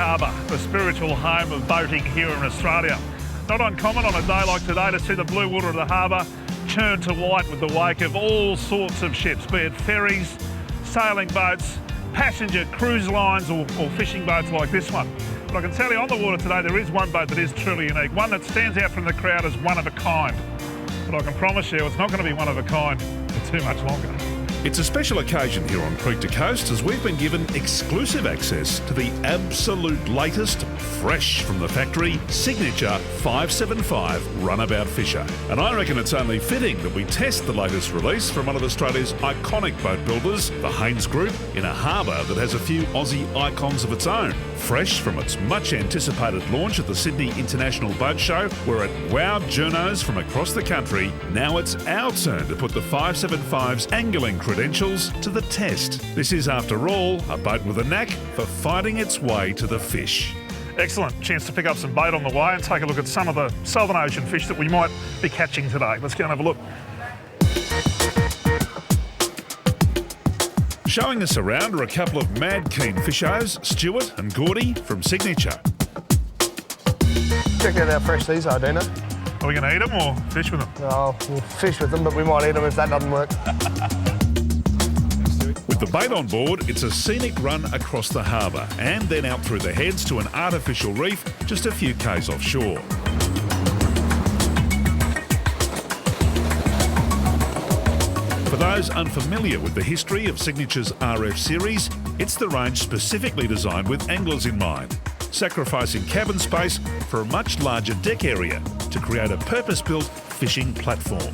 Harbour, the spiritual home of boating here in Australia. Not uncommon on a day like today to see the blue water of the harbour turn to white with the wake of all sorts of ships, be it ferries, sailing boats, passenger cruise lines or fishing boats like this one. But I can tell you on the water today there is one boat that is truly unique, one that stands out from the crowd as one of a kind. But I can promise you it's not going to be one of a kind for too much longer. It's a special occasion here on Creek to Coast as we've been given exclusive access to the absolute latest, fresh from the factory, signature 575 Runabout Fisher. And I reckon it's only fitting that we test the latest release from one of Australia's iconic boat builders, the Haynes Group, in a harbour that has a few Aussie icons of its own. Fresh from its much anticipated launch at the Sydney International Boat Show, where it wowed journos from across the country, now it's our turn to put the 575's angling credentials to the test. This is, after all, a boat with a knack for finding its way to the fish. Excellent chance to pick up some bait on the way and take a look at some of the Southern Ocean fish that we might be catching today. Let's go and have a look. Showing us around are a couple of mad keen fishers, Stuart and Gordy from Signature. Check out how fresh these are, Dino. Are we going to eat them or fish with them? Oh, we'll fish with them, but we might eat them if that doesn't work. With the bait on board, it's a scenic run across the harbour and then out through the heads to an artificial reef just a few k's offshore. For those unfamiliar with the history of Signature's RF series, it's the range specifically designed with anglers in mind, sacrificing cabin space for a much larger deck area to create a purpose-built fishing platform.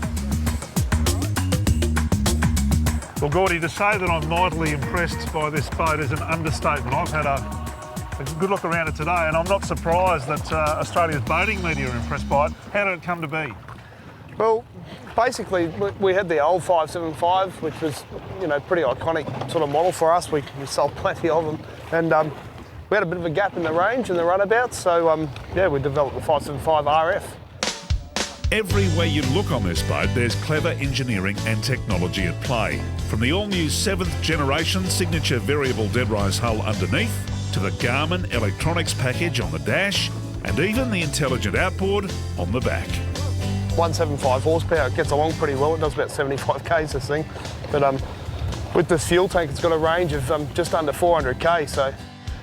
Well, Gordy, to say that I'm mightily impressed by this boat is an understatement. I've had a good look around it today and I'm not surprised that Australia's boating media are impressed by it. How did it come to be? Well, basically, we had the old 575, which was, pretty iconic sort of model for us. We sold plenty of them. And we had a bit of a gap in the range and the runabouts, so we developed the 575 RF. Everywhere you look on this boat, there's clever engineering and technology at play. From the all-new 7th generation Signature variable dead-rise hull underneath, to the Garmin electronics package on the dash, and even the intelligent outboard on the back. 175 horsepower, it gets along pretty well. It does about 75 k's, this thing. But with this fuel tank, it's got a range of just under 400 k. So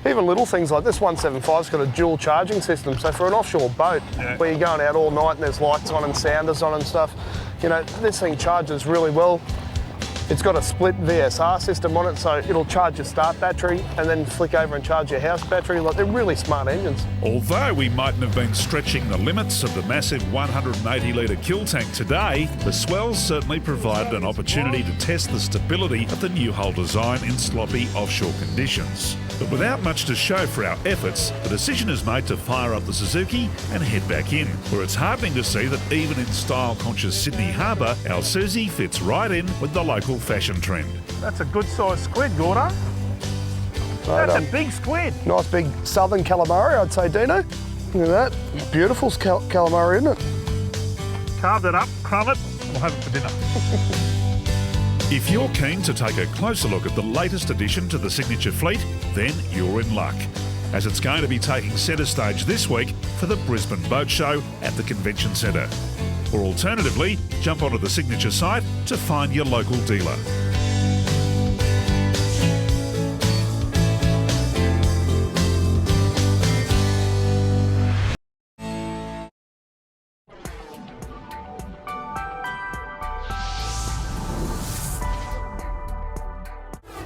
even little things like this 175's got a dual charging system. So for an offshore boat, where you're going out all night and there's lights on and sounders on and stuff, this thing charges really well. It's got a split VSR system on it, so it'll charge your start battery and then flick over and charge your house battery. Like, they're really smart engines. Although we mightn't have been stretching the limits of the massive 180-litre kill tank today, the swells certainly provided an opportunity to test the stability of the new hull design in sloppy offshore conditions. But without much to show for our efforts, the decision is made to fire up the Suzuki and head back in, where it's heartening to see that even in style-conscious Sydney Harbour, our Susie fits right in with the local fashion trend. That's a good-sized squid, Gordo. That's a big squid. Nice big southern calamari, I'd say, Dino. Look at that. Beautiful calamari, isn't it? Carve it up, crumb it, we'll have it for dinner. If you're keen to take a closer look at the latest addition to the Signature fleet, then you're in luck, as it's going to be taking centre stage this week for the Brisbane Boat Show at the Convention Centre. Or alternatively, jump onto the Signature site to find your local dealer.